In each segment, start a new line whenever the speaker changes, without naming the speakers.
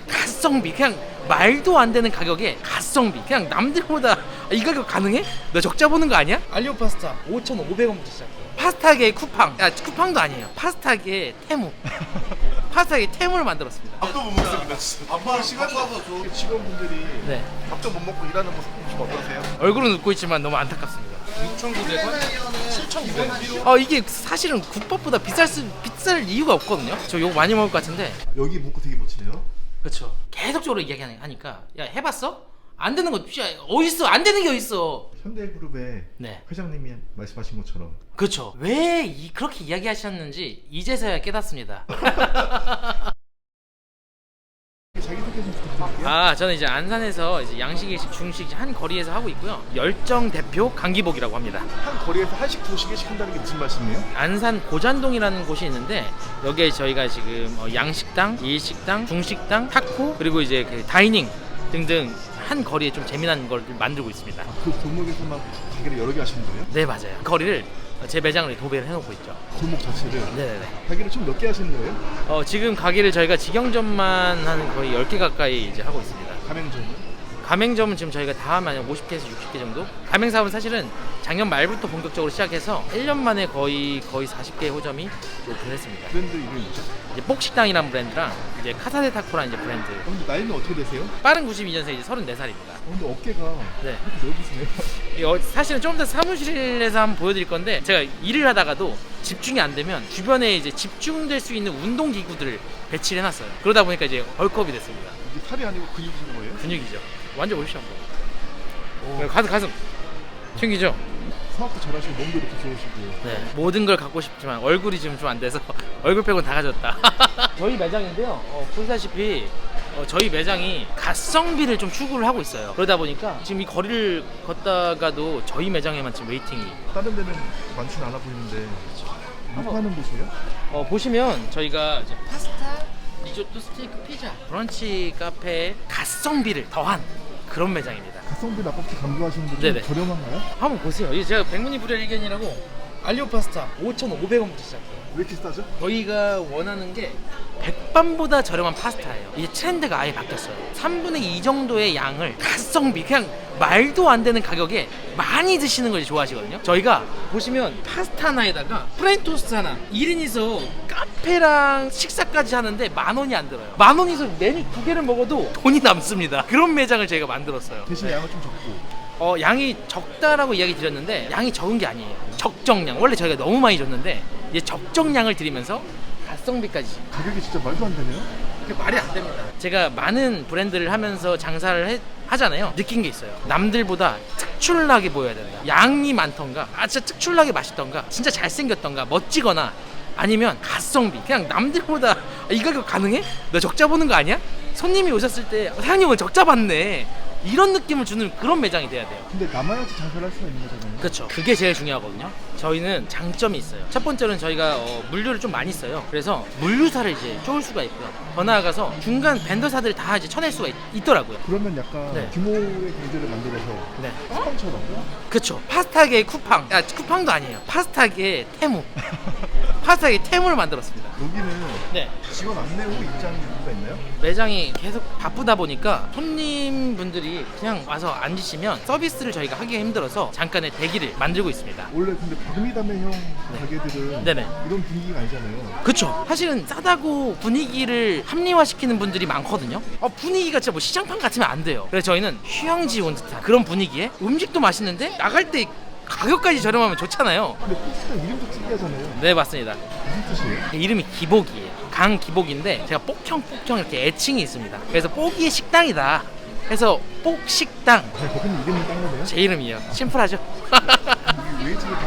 가성비 그냥 말도 안 되는 가격에 가성비 그냥 남들보다 이 가격 가능해? 너 적자 보는 거 아니야? 알리오 파스타 5,500원부터 시작해. 파스타계의 쿠팡. 쿠팡도 아니에요. 파스타계의 테무. 파스타계의 테무를 만들었습니다.
밥도 못 먹습니다. 진짜. 밥만 시간도 없어. 직원분들이
네.
밥도 못 먹고 일하는 모습 좀 어떠세요?
얼굴은 웃고 있지만 너무 안타깝습니다. 6,900원? 7,900원? 이게 사실은 국밥보다 비쌀 이유가 없거든요. 저 이거 많이 먹을 것 같은데.
여기 문구 되게 멋지네요.
그렇죠. 계속적으로 이야기하니까 야 해봤어? 안 되는 거 어딨어? 안 되는 게 어딨어?
현대그룹의
네.
회장님이 말씀하신 것처럼
그렇죠. 왜 그렇게 이야기하셨는지 이제서야 깨닫습니다.
자기소개 좀 부탁드릴게요.
저는 이제 안산에서 이제 양식, 일식, 중식 한 거리에서 하고 있고요. 열정 대표 강기복이라고 합니다.
한 거리에서 한식 두 개씩 한다는 게 무슨 말씀이에요?
안산 고잔동이라는 곳이 있는데 여기에 저희가 지금 양식당, 일식당, 중식당, 타코 그리고 이제 그 다이닝 등등 한 거리에 좀 재미난 걸 만들고 있습니다.
그 골목에서만 가게를 여러 개 하시는 거예요?
네 맞아요. 거리를 제 매장으로 도배를 해놓고 있죠.
골목 자체를?
네네네.
가게를 좀 몇 개 하시는 거예요?
지금 가게를 저희가 직영점만 한 거의 10개 가까이 이제 하고 있습니다.
가맹점은?
가맹점은 지금 저희가 다 하면 50개에서 60개 정도? 가맹 사업은 사실은 작년 말부터 본격적으로 시작해서 1년 만에 거의 40개의 호점이 오픈을 했습니다.
브랜드 이름이 뭐죠?
이제 뽁식당이라는 브랜드랑 이제 카사데 타코라는 이제 브랜드.
근데 나이는 어떻게 되세요?
빠른 92년생 이제 34살입니다.
근데 어깨가
네.
이렇게 넓으시네요.
사실은 좀 더 사무실에서 한번 보여드릴 건데 제가 일을 하다가도 집중이 안 되면 주변에 이제 집중될 수 있는 운동 기구들을 배치를 해놨어요. 그러다 보니까 이제 벌크업이 됐습니다.
이게 살이 아니고 근육이신 거예요?
근육이죠. 완전 보십시오 한번. 가슴 튕기죠.
사업도 잘하시고 몸도 이렇게 좋으시고.
네. 모든 걸 갖고 싶지만 얼굴이 지금 좀 안 돼서 얼굴 빼고는 다 가졌다. 저희 매장인데요. 보시다시피 저희 매장이 가성비를 좀 추구를 하고 있어요. 그러다 보니까 지금 이 거리를 걷다가도 저희 매장에만 지금 웨이팅이.
다른 데는 많지는 않아 보이는데 뭐 하는 곳이에요?
보시면 저희가 이제 파스타, 리조또, 스테이크, 피자, 브런치 카페에 가성비를 더한 그런 매장입니다.
가성비 낙법도 강조하시는데 좀
네네.
저렴한가요?
한번 보세요. 이게 제가 백문이불여일견이라고 알리오 파스타 5,500원부터 시작해요.
왜 이렇게 싸죠?
저희가 원하는 게 백반보다 저렴한 파스타예요. 이제 트렌드가 아예 바뀌었어요. 3분의 2 정도의 양을 가성비 그냥 말도 안 되는 가격에 많이 드시는 걸 좋아하시거든요. 저희가 보시면 파스타 하나에다가 프렌치 토스트 하나 1인이서 카페랑 식사까지 하는데 10,000원이 안 들어요. 10,000원이서 메뉴 2개를 먹어도 돈이 남습니다. 그런 매장을 저희가 만들었어요.
대신
네.
양은 좀 적고.
양이 적다라고 이야기 드렸는데 양이 적은 게 아니에요. 적정량. 원래 저희가 너무 많이 줬는데 이제 적정량을 드리면서 가성비까지.
가격이 진짜 말도 안 되네요?
그게 말이 안 됩니다. 제가 많은 브랜드를 하면서 장사를 하잖아요. 느낀 게 있어요. 남들보다 특출나게 보여야 된다. 양이 많던가, 진짜 특출나게 맛있던가, 진짜 잘생겼던가, 멋지거나 아니면 가성비. 그냥 남들보다 이 가격 가능해? 너 적자 보는 거 아니야? 손님이 오셨을 때 사장님 오늘 적자 봤네. 이런 느낌을 주는 그런 매장이 돼야 돼요.
근데 남아야지 장사를 할 수가 있는 거잖아요.
그렇죠. 그게 제일 중요하거든요. 저희는 장점이 있어요. 첫 번째는 저희가 물류를 좀 많이 써요. 그래서 물류사를 이제 쪼을 수가 있고요. 더 나아가서 중간 벤더사들 다 이제 쳐낼 수가 있더라고요.
그러면 약간
네.
규모의 경제를 만들어서
네.
쿠팡처럼.
그렇죠. 파스타계의 쿠팡. 쿠팡도 아니에요. 파스타계의 테무. 파스타계의 테무를 만들었습니다.
여기는
네.
직원 안내 후 입장 이유가 있나요?
매장이 계속 바쁘다 보니까 손님분들이 그냥 와서 앉으시면 서비스를 저희가 하기가 힘들어서 잠깐의 대기를 만들고 있습니다.
원래 근데 박미담회형 가게들은
네네.
이런 분위기가 아니잖아요.
그쵸. 사실은 싸다고 분위기를 합리화시키는 분들이 많거든요. 분위기가 진짜 뭐 시장판 같으면 안 돼요. 그래서 저희는 휴양지 온 듯한 그런 분위기에 음식도 맛있는데 나갈 때 가격까지 저렴하면 좋잖아요.
근데 포스터 이름도 특이하잖아요.
네 맞습니다.
무슨 뜻이에요?
이름이 기복이에요. 강기복인데 제가 뽁형뽁형 이렇게 애칭이 있습니다. 그래서 뽀기의 식당이다 해서 뽁식당.
대표님 이름이 딴 거네요?
제 이름이에요. 심플하죠?
이 웨이트를 다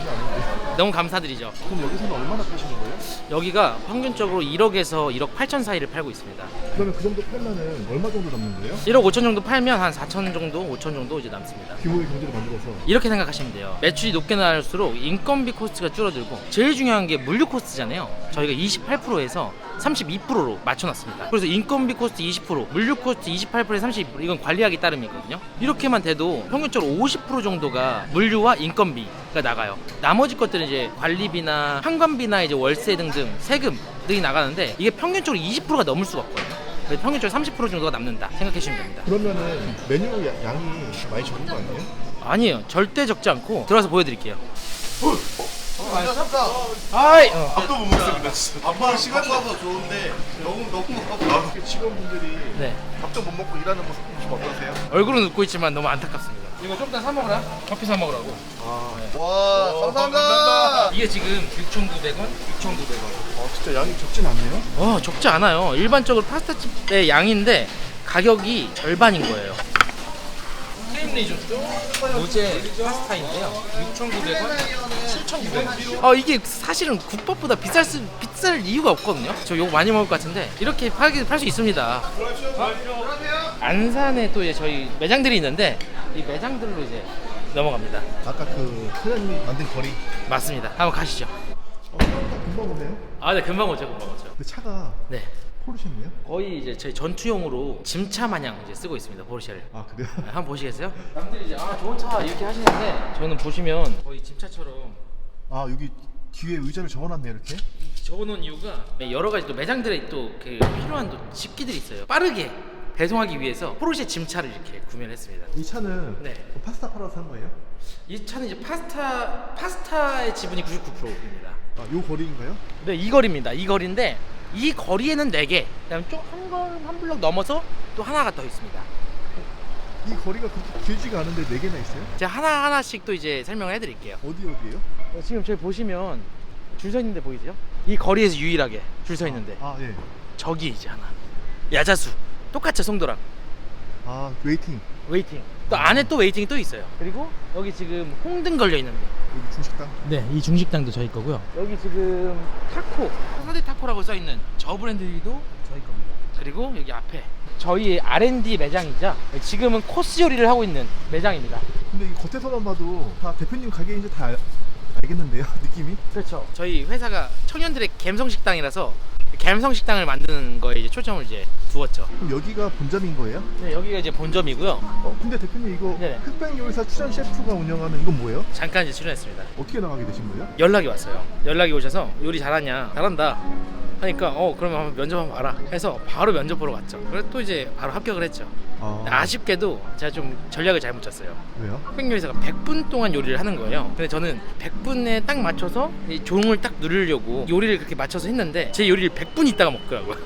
이게 아닌데.
너무 감사드리죠.
그럼 여기서는 얼마나 파시는 거예요?
여기가 평균적으로 1억에서 1억 8천 사이를 팔고 있습니다.
그러면 그 정도 팔면은 얼마 정도 남는 거예요?
1억 5천 정도 팔면 한 4천 정도, 5천 정도 이제 남습니다.
규모의 경제를 만들어서.
이렇게 생각하시면 돼요. 매출이 높게 나갈수록 인건비 코스트가 줄어들고 제일 중요한 게 물류 코스트잖아요. 저희가 28%에서 32%로 맞춰놨습니다. 그래서 인건비 코스트 20%, 물류 코스트 28%에서 32%, 이건 관리하기 따름이거든요. 이렇게만 돼도 평균적으로 50% 정도가 물류와 인건비가 나가요. 나머지 것들은 이제 관리비나 현관비나 이제 월세 등등 세금 가격이 나가는데 이게 평균적으로 20%가 넘을 수가 없거든요. 그래서 평균적으로 30% 정도가 남는다 생각해 주시면 됩니다.
그러면은 메뉴 양이 많이 적은 거 아니에요?
아니에요. 절대 적지 않고 들어가서 보여드릴게요.
감사합니다.
아이!
밥도 못 먹습니다 진짜. 밥은 시간 봐서 좋은데 너무
직원분들이
네.
밥도 못 먹고 일하는 모습 좀 어떠세요?
얼굴은 웃고 있지만 너무 안타깝습니다. 이거 좀 이따 사 먹으라. 커피 사 먹으라고.
와, 감사합니다.
이게 지금 6,900원.
진짜 양이 적진 않네요.
적지 않아요. 일반적으로 파스타집의 양인데 가격이 절반인 거예요. 크림 리조또 로제 파스타인데요. 6,900원, 7,900원. 이게 사실은 국밥보다 비쌀 이유가 없거든요. 저 이거 많이 먹을 것 같은데 이렇게 팔 수 있습니다. 안산에 또 이제 저희 매장들이 있는데 이 매장들로 이제 넘어갑니다.
아까 그 사장님이 만든 거리.
맞습니다. 한번 가시죠.
금방 오네요.
네, 금방 오죠.
근데 차가
네.
포르쉐네요?
거의 이제 저희 전투용으로 짐차 마냥 이제 쓰고 있습니다. 포르쉐를.
아, 그래요?
한번 보시겠어요? 남들이 이제 좋은 차 이렇게 하시는데 저는 보시면 거의 짐차처럼
아, 여기 뒤에 의자를 적어놨네요, 이렇게.
적어놓은 이유가 여러 가지 또 매장들에 또 그 필요한 또 집기들이 있어요. 빠르게 배송하기 위해서 포르쉐 짐차를 이렇게 구매를 했습니다.
이 차는
네.
파스타 팔아서 산 거예요?
이 차는 이제 파스타의 지분이 99%입니다.
아, 요 거리인가요?
네, 이 거리입니다. 이 거리인데 이 거리에는 4개, 그다음 한 블럭 넘어서 또 하나가 더 있습니다.
이 거리가 그렇게 길지가 않은데 4개나 있어요?
제가 하나씩 또 이제 설명을 해드릴게요.
어디에요?
지금 저기 보시면 줄 서 있는데 보이세요? 이 거리에서 유일하게 줄 서 있는데
예.
저기 이제 하나 야자수 똑같죠 송도랑
아, 웨이팅.
웨이팅 또 안에 또 웨이팅이 또 있어요. 그리고 여기 지금 홍등 걸려 있는데
여기 중식당.
네, 이 중식당도 저희 거고요. 여기 지금 타코 사대 타코라고 써 있는 저 브랜드도 저희 겁니다. 그리고 여기 앞에 저희 R&D 매장이자 지금은 코스 요리를 하고 있는 매장입니다.
근데 이 겉에서만 봐도 다 대표님 가게인지 다 알겠는데요, 느낌이?
그렇죠. 저희 회사가 청년들의 갬성 식당이라서 갬성 식당을 만드는 거에 이제 초점을 이제 두었죠.
그럼 여기가 본점인 거예요?
네, 여기가 이제 본점이고요.
근데 대표님 이거
네네.
흑백 요리사 출연 셰프가 운영하는 이건 뭐예요?
잠깐 이제 출연했습니다.
어떻게 나가게 되신 거예요?
연락이 왔어요. 연락이 오셔서 요리 잘하냐? 잘한다. 하니까 그러면 한번 면접 한번 와라 해서 바로 면접 보러 갔죠. 그래서 또 이제 바로 합격을 했죠. 아쉽게도 제가 좀 전략을 잘못 짰어요.
왜요?
흑백 요리사가 100분 동안 요리를 하는 거예요. 근데 저는 100분에 딱 맞춰서 이 종을 딱 누르려고 요리를 그렇게 맞춰서 했는데 제 요리를 100분 있다가 먹더라고요.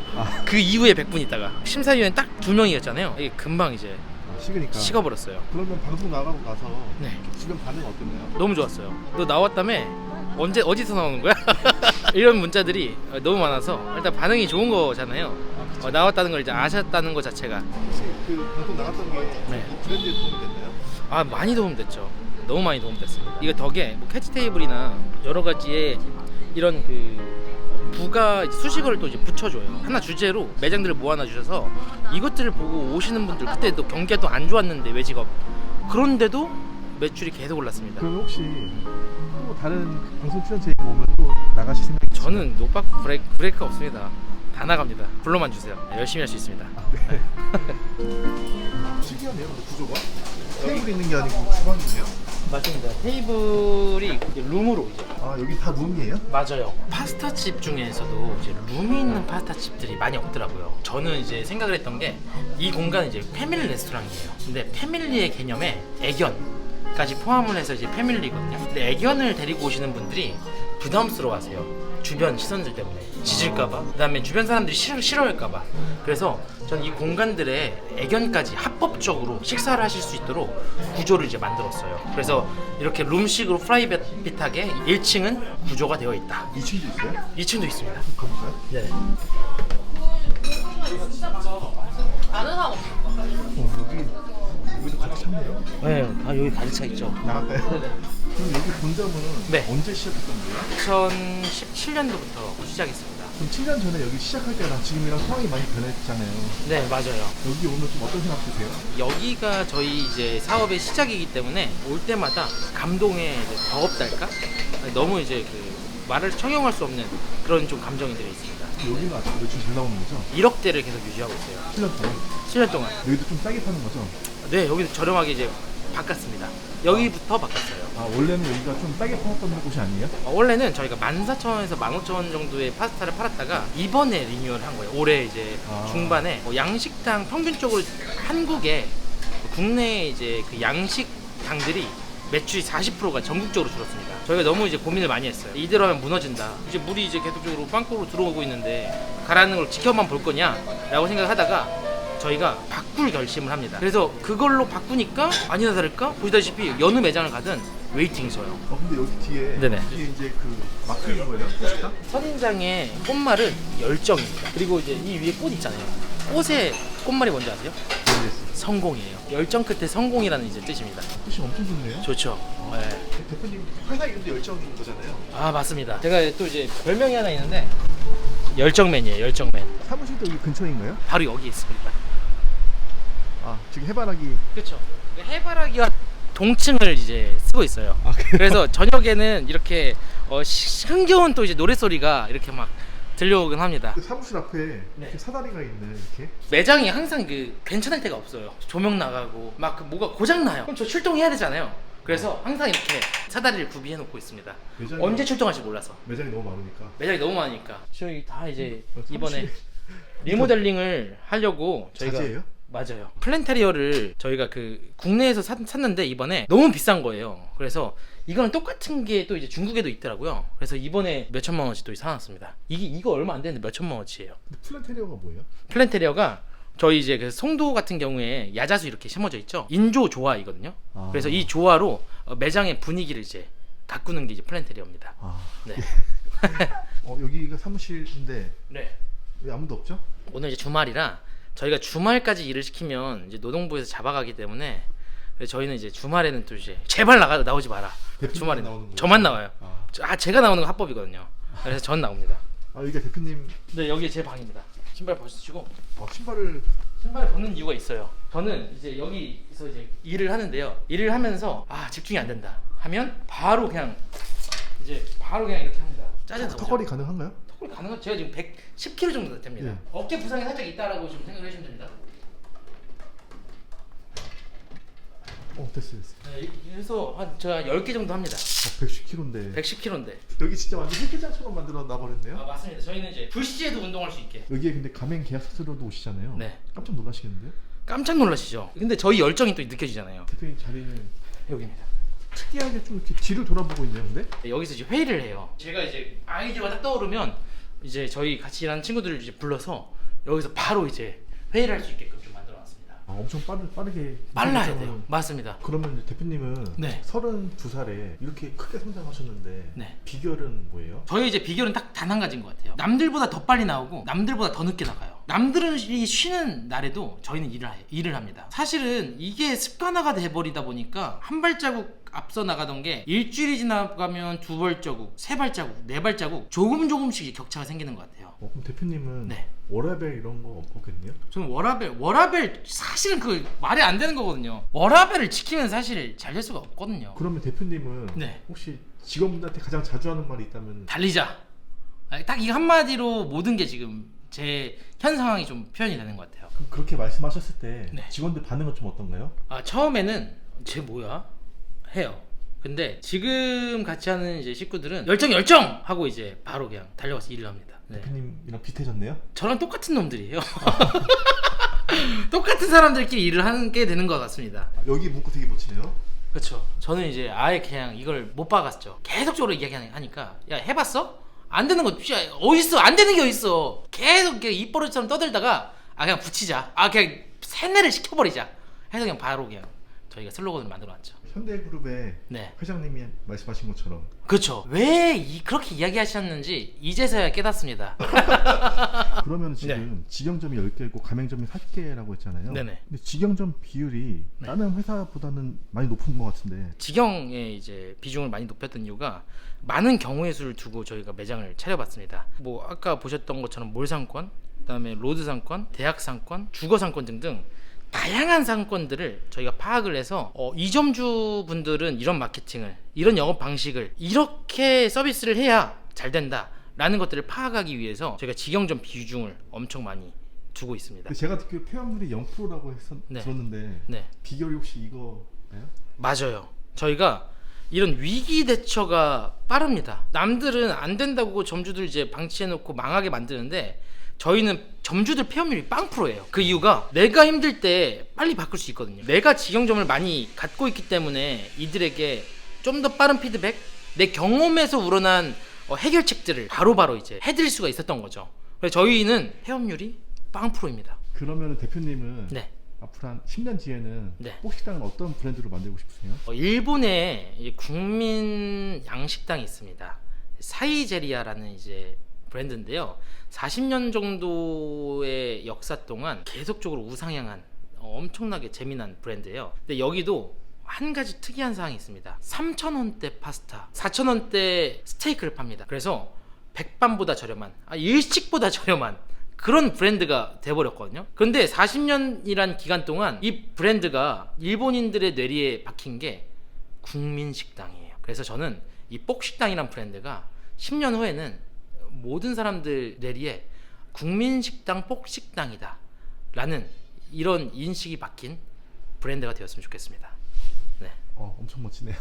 그 이후에 100분 있다가 심사위원 딱 2명이었잖아요. 이게 금방 이제
식으니까.
식어버렸어요.
그러면 방송 나가고 나서
네.
주변 반응 어땠나요?
너무 좋았어요. 너 나왔다며? 어디서 나오는 거야? 이런 문자들이 너무 많아서 일단 반응이 좋은 거잖아요. 나왔다는 걸 이제 아셨다는 것 자체가.
혹시 그 방송 나갔던 게
네.
브랜드에 도움이 됐나요?
많이 도움됐죠. 너무 많이 도움됐습니다. 이거 덕에 뭐 캐치 테이블이나 여러 가지의 이런 그 부가 수식어를 또 이제 붙여줘요. 하나 주제로 매장들을 모아놔 주셔서 이것들을 보고 오시는 분들 그때 또 경기가 또 안 좋았는데 외직업 그런데도 매출이 계속 올랐습니다.
그럼 혹시 또 다른 방송 출연 제의가 오면 또 나가실 생각이 있으세요?
저는 노박 브레이크 없습니다. 다 나갑니다. 불러만 주세요. 열심히 할 수 있습니다.
네. 특이하네요, 근데 구조가. 테이블이 있는 게 아니고 주방이네요.
맞습니다. 테이블이 이제 룸으로 이제.
여기 다 룸이에요?
맞아요. 파스타집 중에서도 이제 룸이 있는 파스타집들이 많이 없더라고요. 저는 이제 생각을 했던 게 이 공간은 이제 패밀리 레스토랑이에요. 근데 패밀리의 개념에 애견까지 포함을 해서 이제 패밀리거든요. 근데 애견을 데리고 오시는 분들이 부담스러워하세요. 주변 시선들 때문에 짖을까봐, 그다음에 주변 사람들이 싫어할까봐. 그래서 저는 이 공간들에 애견까지 합법적으로 식사를 하실 수 있도록 구조를 이제 만들었어요. 그래서 이렇게 룸식으로 프라이빗하게 1층은 구조가 되어 있다.
2층도 있어요?
2층도 있습니다.
가볼까요?
네.
여기도 가득 찼네요.
네, 여기 가득 차 있죠.
나갈까요?
네네.
그럼 여기 본점은
네.
언제 시작했던 거예요?
2017년도부터 시작했습니다.
그럼 7년 전에 여기 시작할 때랑 지금이랑 상황이 많이 변했잖아요.
네, 맞아요.
여기 오면 좀 어떤 생각 드세요?
여기가 저희 이제 사업의 시작이기 때문에 올 때마다 감동의 이제 버겁달까? 너무 이제 그 말을 청용할 수 없는 그런 좀 감정이 들어 있습니다.
여기는 아직도 매출 잘 나오는 거죠?
1억대를 계속 유지하고 있어요.
7년 동안.
7년 동안.
여기도 좀 싸게 파는 거죠?
네, 여기도 저렴하게 이제 바꿨습니다. 여기부터 바꿨어요.
아 원래는 여기가 좀 싸게 팔았던 곳이 아니에요?
원래는 저희가 14,000원에서 15,000원 정도의 파스타를 팔았다가 이번에 리뉴얼을 한 거예요. 올해 이제 중반에 양식당 평균적으로 한국에 국내 이제 그 양식당들이 매출이 40%가 전국적으로 줄었습니다. 저희가 너무 이제 고민을 많이 했어요. 이대로 하면 무너진다. 이제 물이 이제 계속적으로 빵꾸로 들어오고 있는데 가라앉는 걸 지켜만 볼 거냐라고 생각하다가 저희가 바꿀 결심을 합니다. 그래서 그걸로 바꾸니까 아니나 다를까 보시다시피 여느 매장을 가든 웨이팅이 서요.
근데 여기 뒤에
네네.
이게 이제 그 마크인 거예요? 꽃이다?
선인장의 꽃말은 열정입니다. 그리고 이제 이 위에 꽃 있잖아요. 꽃의 꽃말이 뭔지 아세요?
모르겠어요.
성공이에요. 열정 끝에 성공이라는 이제 뜻입니다.
꽃이 엄청 좋네요.
좋죠. 네.
대표님 회사 이름도 열정인 거잖아요.
아 맞습니다. 제가 또 이제 별명이 하나 있는데 열정맨이에요. 열정맨.
사무실도 여기 근처인가요?
바로 여기 있습니다.
아 지금 해바라기.
그렇죠. 해바라기와 동칭을 이제 쓰고 있어요. 그래서 저녁에는 이렇게 흥겨운 또 이제 노랫소리가 이렇게 막 들려오긴 합니다.
그 사무실 앞에 이렇게 사다리가 있네 이렇게.
매장이 항상 그 괜찮을 때가 없어요. 조명 나가고 막 그 뭐가 고장 나요. 그럼 저 출동해야 되잖아요. 그래서 항상 이렇게 사다리를 구비해 놓고 있습니다. 언제 출동할지 몰라서.
매장이 너무 많으니까.
매장이 너무 많으니까. 저희 다 이제
사무실.
이번에 리모델링을 하려고 저희가
자재예요?
맞아요. 플랜테리어를 저희가 그 국내에서 샀는데 이번에 너무 비싼 거예요. 그래서 이거는 똑같은 게 또 이제 중국에도 있더라고요. 그래서 이번에 몇 천만 원씩 또 사놨습니다. 이거 얼마 안 되는데 몇 천만 원치예요.
근데 플랜테리어가 뭐예요?
플랜테리어가 저희 이제 그 송도 같은 경우에 야자수 이렇게 심어져 있죠. 인조 조화이거든요. 그래서 이 조화로 매장의 분위기를 이제 가꾸는 게 이제 플랜테리어입니다. 네.
여기가 사무실인데
네.
왜 아무도 없죠?
오늘 이제 주말이라 저희가 주말까지 일을 시키면 이제 노동부에서 잡아가기 때문에 그래서 저희는 이제 주말에는 또 이제 제발 나오지 마라. 주말에
나오는 거예요?
저만 나와요. 제가 나오는 거 합법이거든요. 그래서 전 나옵니다.
여기가 대표님.
네, 여기 제 방입니다. 신발 벗으시고.
신발을
벗는 이유가 있어요. 저는 이제 여기서 이제 일을 하는데요. 일을 하면서 집중이 안 된다 하면 바로 그냥 이렇게 합니다. 짜증
턱걸이 가능한가요?
턱걸이 가능한 제가 지금 110kg 정도 됩니다.
네.
어깨 부상이 살짝 있다라고 좀 생각을 해주면 됩니다.
됐어요.
네, 그래서 제가 10개 정도 합니다.
110kg인데
110kg인데.
여기 진짜 완전 헬스장처럼 만들어 놔버렸네요.
맞습니다. 저희는 이제 불시에도 운동할 수 있게.
여기에 근데 가맹 계약서로도 오시잖아요.
네.
깜짝 놀라시겠는데요?
깜짝 놀라시죠? 근데 저희 열정이 또 느껴지잖아요.
대표님 자리는
여기입니다.
특이하게 좀 이렇게 뒤를 돌아보고 있네요. 근데
네, 여기서 이제 회의를 해요. 제가 이제 아이디어가 딱 떠오르면 이제 저희 같이 일하는 친구들을 이제 불러서 여기서 바로 이제 회의를 할 수 있게끔 좀 만들어놨습니다.
엄청 빠르게
빨라야 돼요. 맞습니다.
그러면 대표님은
네.
32살에 이렇게 크게 성장하셨는데
네.
비결은 뭐예요?
저희 이제 비결은 딱 단 한 가지인 것 같아요. 남들보다 더 빨리 나오고 남들보다 더 늦게 나가요. 남들은 쉬는 날에도 저희는 일을 합니다. 사실은 이게 습관화가 돼버리다 보니까 한 발자국 앞서 나가던 게 일주일이 지나가면 2발자국, 3발자국, 4발자국 조금씩 격차가 생기는 것 같아요.
그럼 대표님은
네.
워라벨 이런 거 없겠네요?
저는 워라벨 사실은 그 말이 안 되는 거거든요. 워라벨을 지키면 사실 잘 될 수가 없거든요.
그러면 대표님은
네.
혹시 직원분들한테 가장 자주 하는 말이 있다면
달리자. 딱 이 한마디로 모든 게 지금 제 현 상황이 좀 표현이 되는 것 같아요.
그럼 그렇게 말씀하셨을 때
네.
직원들 반응은 좀 어떤가요?
처음에는 쟤 뭐야? 해요. 근데 지금 같이 하는 이제 식구들은 열정 하고 이제 바로 그냥 달려가서 일을 합니다. 네.
대표님이랑 비슷해졌네요?
저랑 똑같은 놈들이에요. 똑같은 사람들끼리 일을 하게 되는 것 같습니다.
여기 문구 되게 멋지네요.
그렇죠. 저는 이제 아예 그냥 이걸 못 박았죠. 계속적으로 이야기하니까 야 해봤어? 안 되는 거 어딨어? 안 되는 게 어딨어? 계속 이렇게 입버릇처럼 떠들다가 그냥 붙이자. 그냥 세뇌를 시켜버리자. 해서 그냥 바로 그냥 저희가 슬로건을 만들어놨죠.
현대그룹의
네.
회장님이 말씀하신 것처럼
그렇죠. 왜 그렇게 이야기하셨는지 이제서야 깨닫습니다.
그러면 지금 직영점이 10개고 가맹점이 40개라고 했잖아요.
네네.
근데 직영점 비율이 다른 회사보다는 많이 높은 것 같은데
직영의 이제 비중을 많이 높였던 이유가 많은 경우의 수를 두고 저희가 매장을 차려봤습니다. 뭐 아까 보셨던 것처럼 몰상권, 그다음에 로드 상권, 대학 상권, 주거 상권 등등 다양한 상권들을 저희가 파악을 해서 이점주 분들은 이런 마케팅을, 이런 영업 방식을 이렇게 서비스를 해야 잘 된다 라는 것들을 파악하기 위해서 저희가 직영점 비중을 엄청 많이 두고 있습니다.
제가 듣기로 폐업률이 0%라고
네.
들었는데
네.
비결이 혹시 이거
맞아요. 저희가 이런 위기 대처가 빠릅니다. 남들은 안 된다고 점주들 이제 방치해놓고 망하게 만드는데 저희는 점주들 폐업률이 0%예요. 그 이유가 내가 힘들 때 빨리 바꿀 수 있거든요. 내가 직영점을 많이 갖고 있기 때문에 이들에게 좀 더 빠른 피드백, 내 경험에서 우러난 해결책들을 바로바로 이제 해드릴 수가 있었던 거죠. 그래서 저희는 폐업률이 0%입니다.
그러면 대표님은
네.
앞으로 한 10년 뒤에는
네.
복식당은 어떤 브랜드로 만들고 싶으세요?
일본에 이 국민 양식당이 있습니다. 사이제리아라는 이제 브랜드인데요. 40년 정도의 역사 동안 계속적으로 우상향한 엄청나게 재미난 브랜드예요. 근데 여기도 한 가지 특이한 사항이 있습니다. 3,000원대 파스타, 4,000원대 스테이크를 팝니다. 그래서 백반보다 저렴한, 일식보다 저렴한 그런 브랜드가 돼버렸거든요. 그런데 40년이란 기간 동안 이 브랜드가 일본인들의 뇌리에 박힌 게 국민식당이에요. 그래서 저는 이 뽁식당이란 브랜드가 10년 후에는 모든 사람들 뇌리에 국민식당 뽁식당이다 라는 이런 인식이 박힌 브랜드가 되었으면 좋겠습니다. 네.
엄청 멋지네요.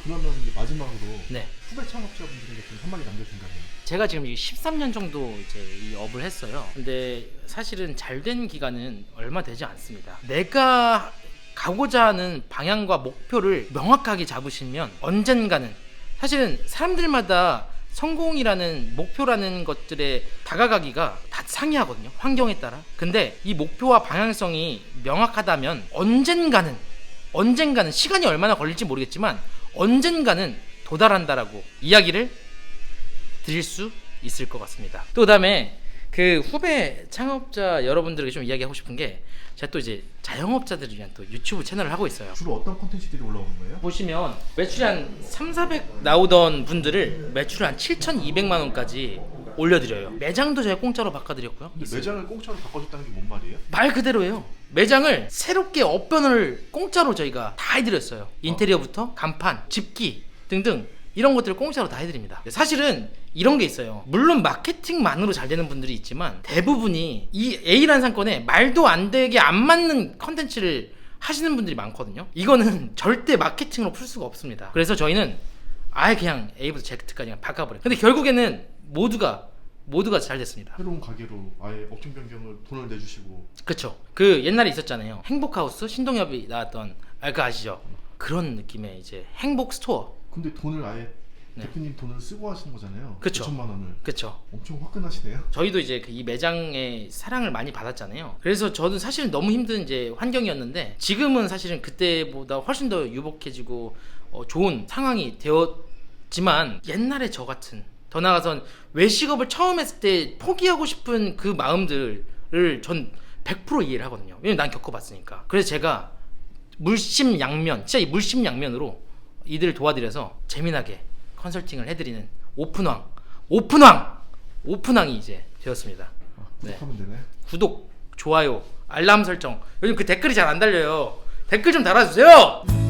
그러면 이제 마지막으로
네.
후배 창업자분들에게 좀 한마디 남겨준다면?
제가 지금 13년 정도 이제 이 업을 했어요. 근데 사실은 잘된 기간은 얼마 되지 않습니다. 내가 가고자 하는 방향과 목표를 명확하게 잡으시면 언젠가는, 사실은 사람들마다 성공이라는 목표라는 것들에 다가가기가 다 상이하거든요. 환경에 따라. 근데 이 목표와 방향성이 명확하다면 언젠가는 시간이 얼마나 걸릴지 모르겠지만 언젠가는 도달한다라고 이야기를 드릴 수 있을 것 같습니다. 또 그다음에 그 후배 창업자 여러분들에게 좀 이야기하고 싶은 게, 제가 또 이제 자영업자들을 위한 또 유튜브 채널을 하고 있어요.
주로 어떤 콘텐츠들이 올라오는 거예요?
보시면 매출이 한 3,400 나오던 분들을 매출을 한 7,200만 원까지 올려드려요. 매장도 제가 공짜로 바꿔드렸고요.
근데 매장을 공짜로 바꿔줬다는 게 뭔 말이에요?
말 그대로예요. 매장을 새롭게 업변을 공짜로 저희가 다 해드렸어요. 인테리어부터 간판, 집기 등등 이런 것들을 공짜로 다 해드립니다. 사실은 이런 게 있어요. 물론 마케팅만으로 잘 되는 분들이 있지만 대부분이 이 A라는 상권에 말도 안 되게 안 맞는 컨텐츠를 하시는 분들이 많거든요. 이거는 절대 마케팅으로 풀 수가 없습니다. 그래서 저희는 아예 그냥 A부터 Z까지 그냥 바꿔버려요. 근데 결국에는 모두가 잘 됐습니다.
새로운 가게로 아예 업종 변경을 돈을 내주시고.
그쵸. 그 옛날에 있었잖아요. 행복하우스 신동엽이 나왔던, 그거 아시죠? 그런 느낌의 이제 행복 스토어.
근데 돈을 아예
네.
대표님 돈을 쓰고 하시는 거잖아요.
그쵸.
5천만 원을.
그쵸.
엄청 화끈하시네요.
저희도 이제 이 매장의 사랑을 많이 받았잖아요. 그래서 저는 사실은 너무 힘든 이제 환경이었는데 지금은 사실은 그때보다 훨씬 더 유복해지고 좋은 상황이 되었지만, 옛날에 저 같은, 더 나아가선 외식업을 처음 했을 때 포기하고 싶은 그 마음들을 전 100% 이해를 하거든요. 왜냐면 난 겪어봤으니까. 그래서 제가 물심양면, 진짜 이 물심양면으로 이들을 도와드려서 재미나게 컨설팅을 해드리는 오픈왕이 이제 되었습니다.
구독하면 되네.
구독, 좋아요, 알람 설정. 요즘 그 댓글이 잘 안 달려요. 댓글 좀 달아주세요.